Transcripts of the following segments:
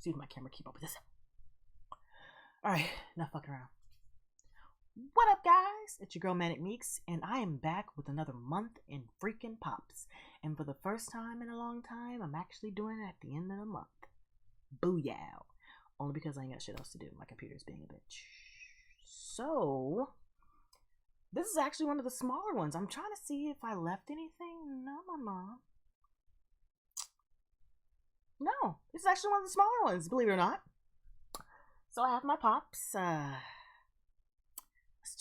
See if my camera keep up with this. Alright, enough fucking around. What up, guys? It's your girl Manic Meeks, and I am back with another month in freaking pops. And for the first time in a long time, I'm actually doing it at the end of the month. Booyah. Only because I ain't got shit else to do. My computer's being a bitch. So, this is actually one of the smaller ones. I'm trying to see if I left anything. No, mama. No, this is actually one of the smaller ones, believe it or not. So I have my pops. Let's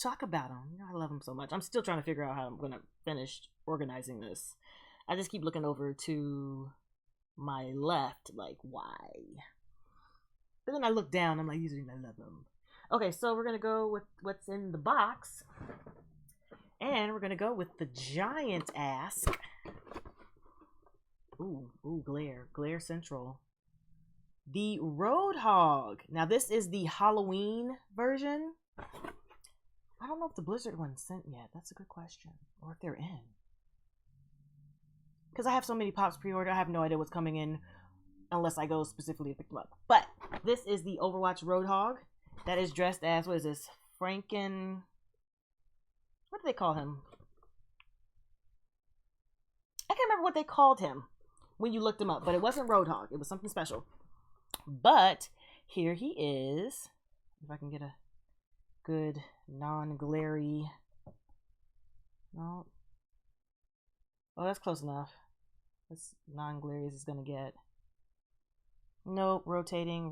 talk about them. You know, I love them so much. I'm still trying to figure out how I'm going to finish organizing this. I just keep looking over to my left, like, why? But then I look down, I'm like, these are, I love them. Okay, so we're going to go with what's in the box. And we're going to go with the giant ass. Ooh, Glare Central. The Roadhog. Now, this is the Halloween version. I don't know if the Blizzard one's sent yet. That's a good question. Or if they're in. Because I have so many pops pre-order, I have no idea what's coming in unless I go specifically to pick them up. But this is the Overwatch Roadhog that is dressed as, what is this? Freakin. What do they call him? I can't remember what they called him when you looked him up, but it wasn't Roadhog. It was something special. But here he is. If I can get a good non-glary. No. Oh, that's close enough. That's non-glary as it's gonna get. Nope. Rotating.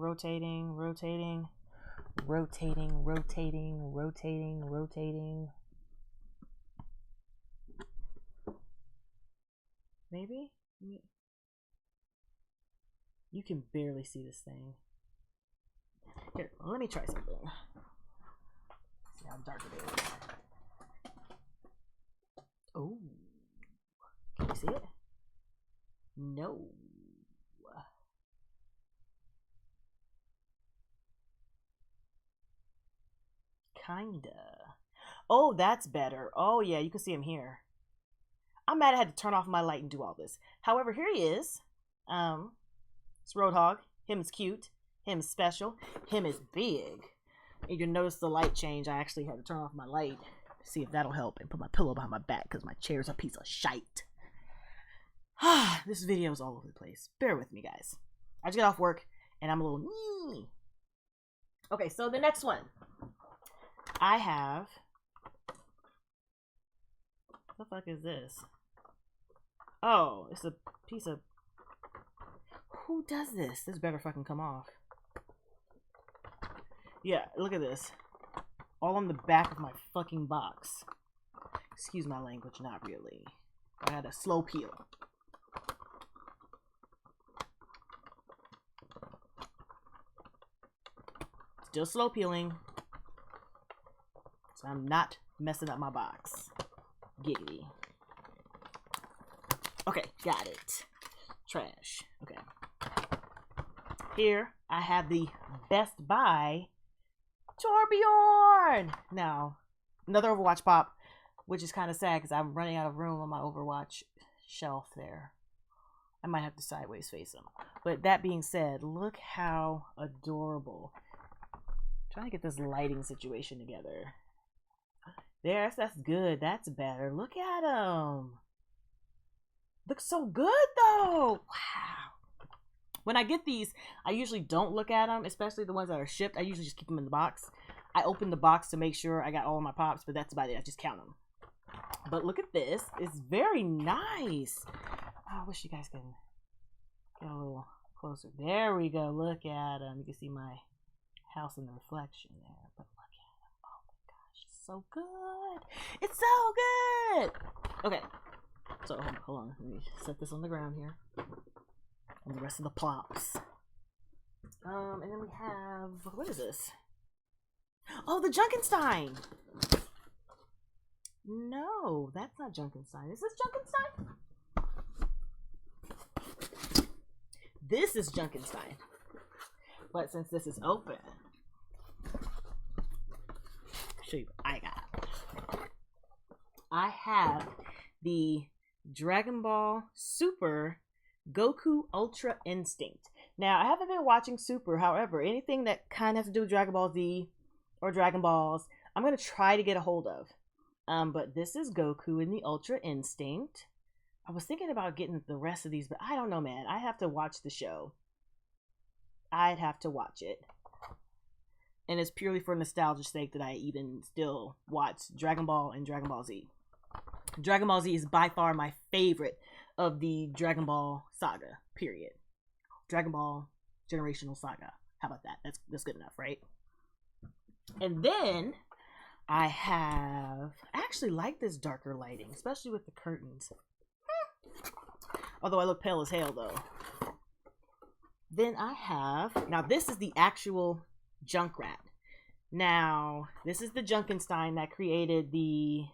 Maybe? You can barely see this thing. Here, let me try something. See how dark it is. Oh. Can you see it? No. Kinda. Oh, that's better. Oh, yeah, you can see him here. I'm mad I had to turn off my light and do all this. However, here he is. It's Roadhog. Him is cute. Him is special. Him is big. And you'll notice the light change. I actually had to turn off my light to see if that'll help and put my pillow behind my back because my chair's a piece of shite. This video is all over the place. Bear with me, guys. I just got off work and I'm a little Okay, so the next one. I have... What the fuck is this? Oh, it's a piece of... Who does this? This better fucking come off. Yeah, look at this. All on the back of my fucking box. Excuse my language, not really. I had a slow peel. Still slow peeling. So I'm not messing up my box. Giggity. Okay, got it. Trash. Okay. Here, I have the Best Buy Torbjorn. Now, another Overwatch pop, which is kind of sad because I'm running out of room on my Overwatch shelf there. I might have to sideways face him. But that being said, look how adorable. I'm trying to get this lighting situation together. There, that's good. That's better. Look at him. Looks so good, though. Wow. When I get these, I usually don't look at them, especially the ones that are shipped. I usually just keep them in the box. I open the box to make sure I got all of my pops, but that's about it. I just count them. But look at this. It's very nice. Oh, I wish you guys could get a little closer. There we go. Look at them. You can see my house in the reflection there. But look at them. Oh my gosh. It's so good. It's so good. Okay. So, hold on. Let me set this on the ground here. And the rest of the plops. And then we have... What is this? Oh, the Junkenstein! No, that's not Junkenstein. Is this Junkenstein? This is Junkenstein. But since this is open... I'll show you what I got. I have the Dragon Ball Super Goku Ultra Instinct. Now, I haven't been watching Super. However, anything that kind of has to do with Dragon Ball Z or Dragon Balls, I'm going to try to get a hold of. But this is Goku in the Ultra Instinct. I was thinking about getting the rest of these, but I don't know, man. I have to watch the show. I'd have to watch it. And it's purely for nostalgia's sake that I even still watch Dragon Ball and Dragon Ball Z. Dragon Ball Z is by far my favorite of the Dragon Ball saga, period. Dragon Ball Generational Saga. How about that? That's good enough, right? And then I actually like this darker lighting, especially with the curtains. Although I look pale as hell, though. Then I have... Now, this is the actual Junkrat. Now, this is the Junkenstein that created the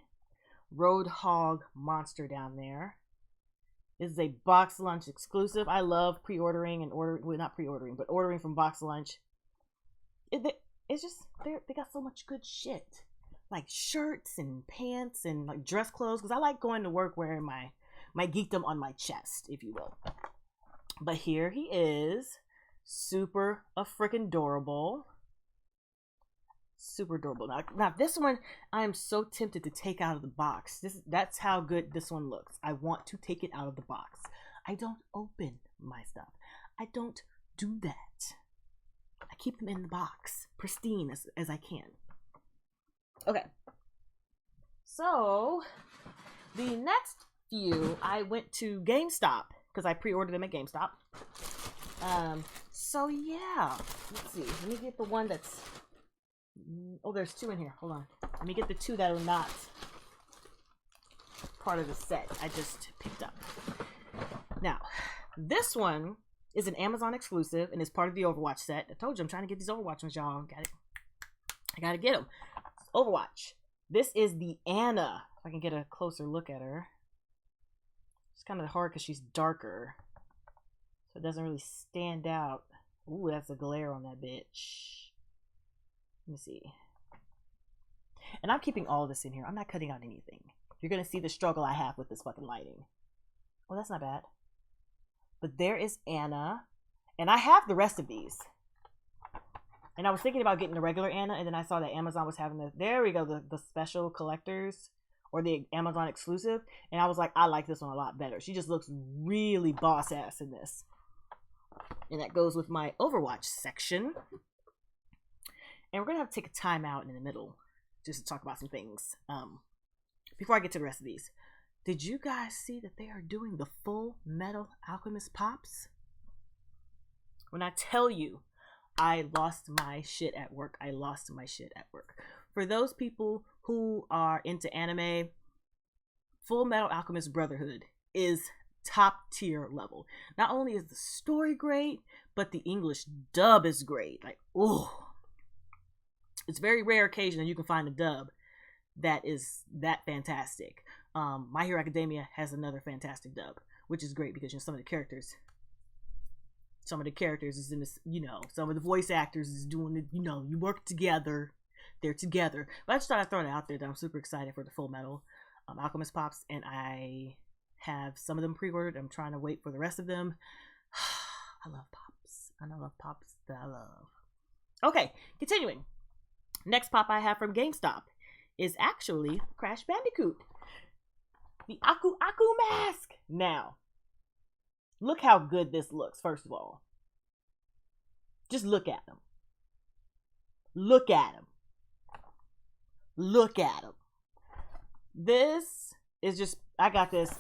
Roadhog monster down there. This is a Box Lunch exclusive. I love pre-ordering and ordering... Well, not pre-ordering, but ordering from Box Lunch. It's just... They got so much good shit. Like shirts and pants and like dress clothes. Because I like going to work wearing my geekdom on my chest, if you will. But here he is. Super freaking adorable. Super adorable. Now this one, I am so tempted to take out of the box. That's how good this one looks. I want to take it out of the box. I don't open my stuff. I don't do that. I keep them in the box, pristine as I can. Okay. So, the next few, I went to GameStop because I pre-ordered them at GameStop. So yeah, let's see. Let me get the one that's... Oh, there's two in here. Hold on. Let me get the two that are not part of the set I just picked up. Now, this one is an Amazon exclusive and is part of the Overwatch set. I told you I'm trying to get these Overwatch ones, y'all. I gotta get them. Overwatch. This is the Anna. If I can get a closer look at her. It's kind of hard because she's darker. So it doesn't really stand out. Ooh, that's a glare on that bitch. Let me see. And I'm keeping all this in here. I'm not cutting out anything. You're going to see the struggle I have with this fucking lighting. Oh, that's not bad. But there is Anna. And I have the rest of these. And I was thinking about getting the regular Anna. And then I saw that Amazon was having the... There we go. The special collectors. Or the Amazon exclusive. And I was like, I like this one a lot better. She just looks really boss ass in this. And that goes with my Overwatch section. And we're going to have to take a time out in the middle just to talk about some things. Before I get to the rest of these. Did you guys see that they are doing the Full Metal Alchemist Pops? When I tell you, I lost my shit at work. I lost my shit at work. For those people who are into anime, Full Metal Alchemist Brotherhood is top tier level. Not only is the story great, but the English dub is great. Like, oh. It's a very rare occasion that you can find a dub that is that fantastic. My Hero Academia has another fantastic dub, which is great because, you know, some of the characters is in this, you know, some of the voice actors is doing it, you know, you work together, they're together. But I just thought I'd throw it out there that I'm super excited for the Full Metal Alchemist Pops, and I have some of them pre-ordered. I'm trying to wait for the rest of them. I love Pops. And I love Pops that I love. Okay, continuing. Next pop I have from GameStop is actually Crash Bandicoot. The Aku Aku mask. Now, look how good this looks, first of all. Just look at him. Look at him. Look at him. This is just, I got this.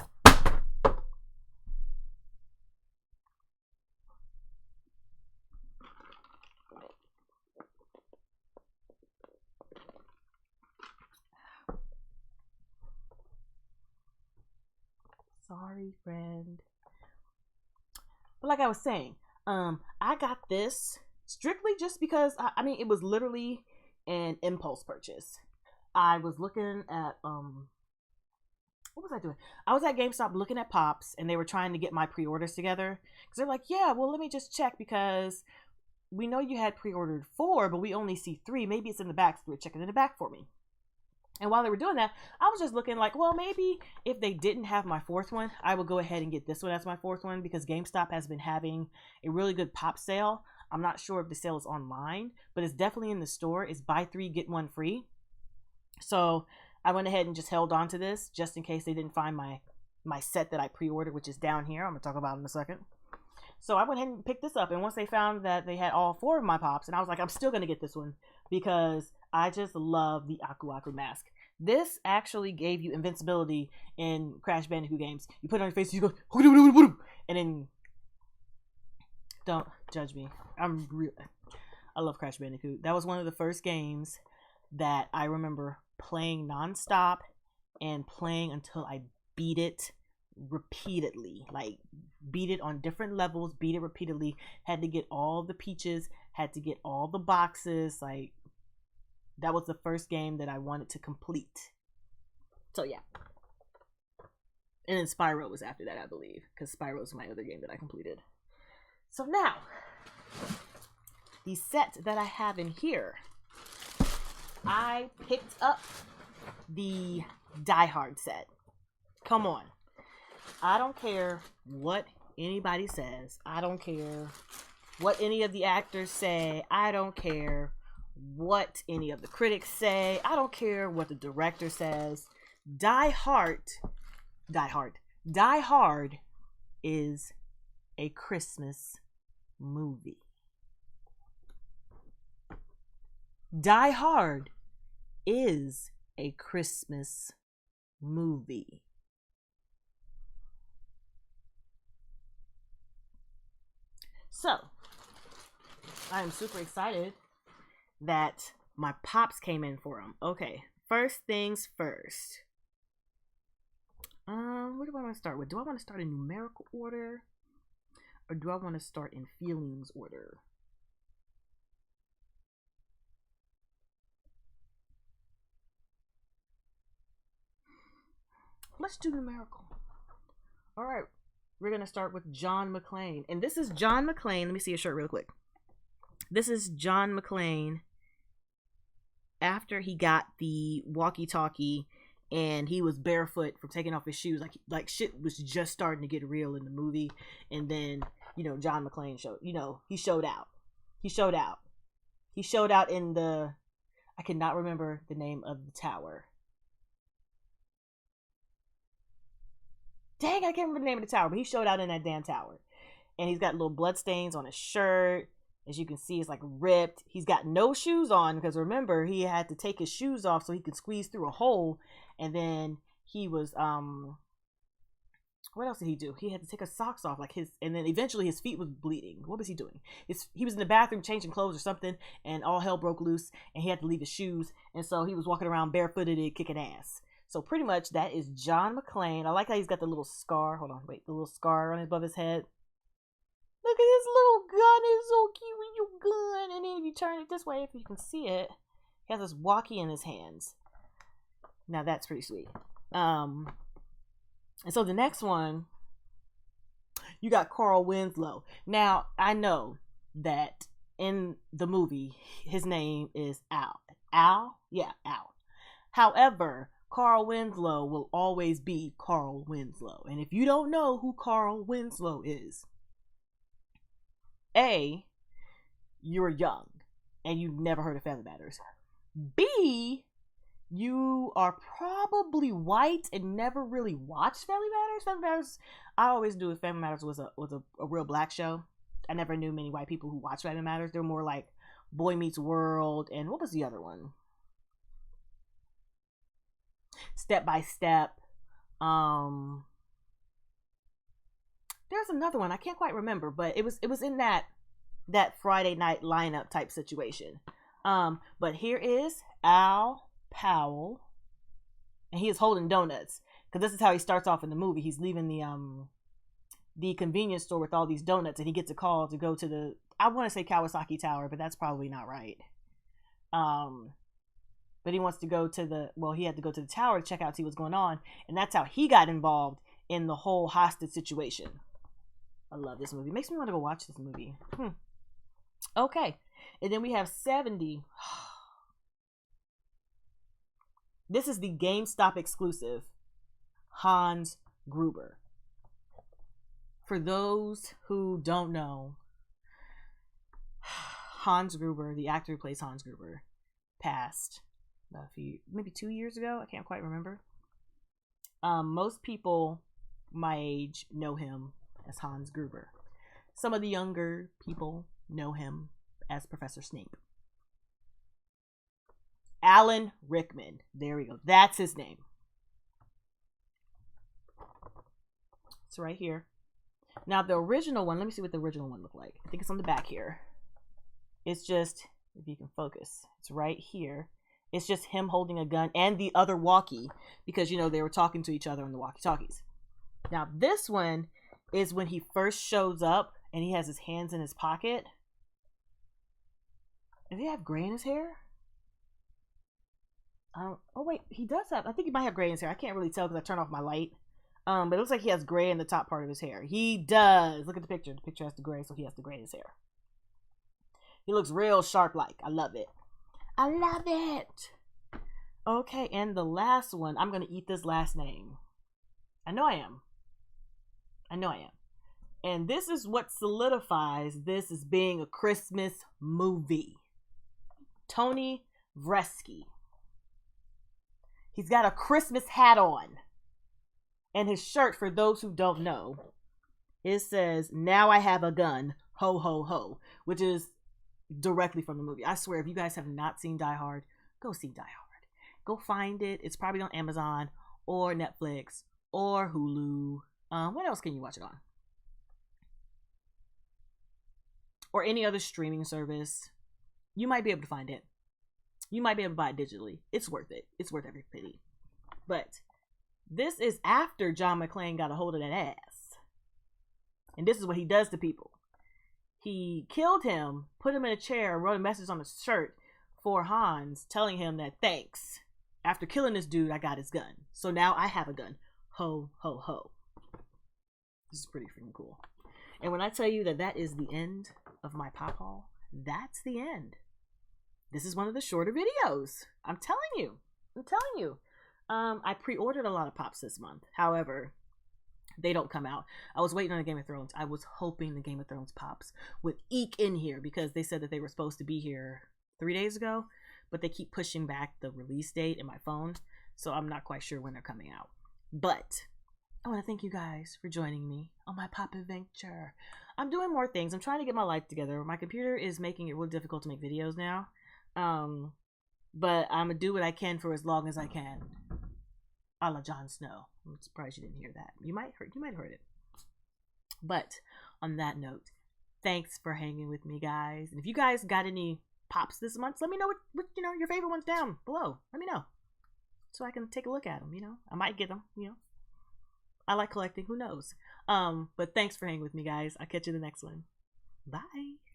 Sorry, friend. But like I was saying, I got this strictly just because, I mean, it was literally an impulse purchase. I was looking at, what was I doing? I was at GameStop looking at Pops, and they were trying to get my pre-orders together. Because they're like, yeah, well, let me just check, because we know you had pre-ordered 4, but we only see 3. Maybe it's in the back, so they're checking in the back for me. And while they were doing that, I was just looking like, well, maybe if they didn't have my fourth one, I would go ahead and get this one as my fourth one, because GameStop has been having a really good pop sale. I'm not sure if the sale is online, but it's definitely in the store. It's buy three, get one free. So I went ahead and just held on to this just in case they didn't find my set that I pre-ordered, which is down here. I'm going to talk about it in a second. So I went ahead and picked this up, and once they found that they had all four of my pops, and I was like, I'm still going to get this one because I just love the Aku Aku mask. This actually gave you invincibility in Crash Bandicoot games. You put it on your face, you go, and then don't judge me. I love Crash Bandicoot. That was one of the first games that I remember playing nonstop and playing until I beat it repeatedly. Like, beat it on different levels, beat it repeatedly, had to get all the peaches, had to get all the boxes. Like, that was the first game that I wanted to complete. So yeah. And then Spyro was after that, I believe, because Spyro was my other game that I completed. So now, the set that I have in here, I picked up the Die Hard set. Come on. I don't care what anybody says. I don't care what any of the actors say. I don't care what any of the critics say. I don't care what the director says. Die Hard is a Christmas movie. Die Hard is a Christmas movie. So, I am super excited that my pops came in for them. Okay, first things first. What do I want to start with? Do I want to start in numerical order? Or do I want to start in feelings order? Let's do numerical. All right. We're going to start with John McClane. And this is John McClane. Let me see his shirt real quick. This is John McClane after he got the walkie-talkie and he was barefoot from taking off his shoes. Like shit was just starting to get real in the movie. And then, John McClane showed, he showed out. He showed out. He showed out in the, I cannot remember the name of the tower. Dang, I can't remember the name of the tower, but he showed out in that damn tower. And he's got little blood stains on his shirt. As you can see, it's like ripped. He's got no shoes on because remember, he had to take his shoes off so he could squeeze through a hole. And then he was, what else did he do? He had to take his socks off, and then eventually his feet was bleeding. What was he doing? He was in the bathroom changing clothes or something, and all hell broke loose, and he had to leave his shoes. And so he was walking around barefooted and kicking ass. So pretty much that is John McClane. I like how he's got the little scar. Hold on, wait, the little scar on above his head. Look at this little gun. It's so cute with your gun. And then if you turn it this way, if you can see it, he has this walkie in his hands. Now that's pretty sweet. And so the next one, you got Carl Winslow. Now, I know that in the movie, his name is Al. Al? Yeah, Al. However, Carl Winslow will always be Carl Winslow. And if you don't know who Carl Winslow is, A, you're young and you've never heard of Family Matters. B, you are probably white and never really watched Family Matters. Family Matters, I always knew Family Matters was a real black show. I never knew many white people who watched Family Matters. They're more like Boy Meets World, and what was the other one? Step by Step. There's another one I can't quite remember, but it was in that Friday night lineup type situation. But here is Al Powell, and he is holding donuts because this is how he starts off in the movie. He's leaving the convenience store with all these donuts, and he gets a call to go to the, I want to say Kawasaki Tower, but that's probably not right. But he wants to go to he had to go to the tower to check out, see what's going on. And that's how he got involved in the whole hostage situation. I love this movie. It makes me want to go watch this movie. Okay. And then we have 70. This is the GameStop exclusive Hans Gruber. For those who don't know, Hans Gruber, the actor who plays Hans Gruber, passed maybe 2 years ago. I can't quite remember. Most people my age know him as Hans Gruber. Some of the younger people know him as Professor Snape. Alan Rickman. There we go. That's his name. It's right here. Now the original one, let me see what the original one looked like. I think it's on the back here. It's just, if you can focus, it's right here. It's just him holding a gun and the other walkie, because, you know, they were talking to each other on the walkie-talkies. Now this one is when he first shows up and he has his hands in his pocket. Does he have gray in his hair? Oh wait, he does have, I think he might have gray in his hair. I can't really tell because I turned off my light. But it looks like he has gray in the top part of his hair. He does. Look at the picture. The picture has the gray, so he has the gray in his hair. He looks real sharp-like. I love it. I love it. Okay, and the last one. I'm going to eat this last name. I know I am. I know I am. And this is what solidifies this as being a Christmas movie. Tony Vresky. He's got a Christmas hat on. And his shirt, for those who don't know, it says, "Now I have a gun, ho ho ho," which is directly from the movie. I swear, if you guys have not seen Die Hard, go see Die Hard. Go find it. It's probably on Amazon or Netflix or Hulu. What else can you watch it on? Or any other streaming service. You might be able to find it. You might be able to buy it digitally. It's worth it. It's worth every penny. But this is after John McClane got a hold of that ass. And this is what he does to people. He killed him, put him in a chair, wrote a message on his shirt for Hans telling him that, thanks. After killing this dude, I got his gun. So now I have a gun. Ho, ho, ho. This is pretty freaking cool. And when I tell you that that is the end of my pop haul, that's the end. This is one of the shorter videos. I'm telling you. I'm telling you. I pre-ordered a lot of pops this month. However, they don't come out. I was waiting on the Game of Thrones. I was hoping the Game of Thrones pops would eke in here because they said that they were supposed to be here 3 days ago, but they keep pushing back the release date in my phone, so I'm not quite sure when they're coming out. But I want to thank you guys for joining me on my pop adventure. I'm doing more things. I'm trying to get my life together. My computer is making it really difficult to make videos now. But I'm going to do what I can for as long as I can. A la Jon Snow. I'm surprised you didn't hear that. You might have heard it. But on that note, thanks for hanging with me, guys. And if you guys got any pops this month, let me know what your favorite ones down below. Let me know. So I can take a look at them, I might get them, I like collecting, who knows. But thanks for hanging with me, guys. I'll catch you in the next one. Bye.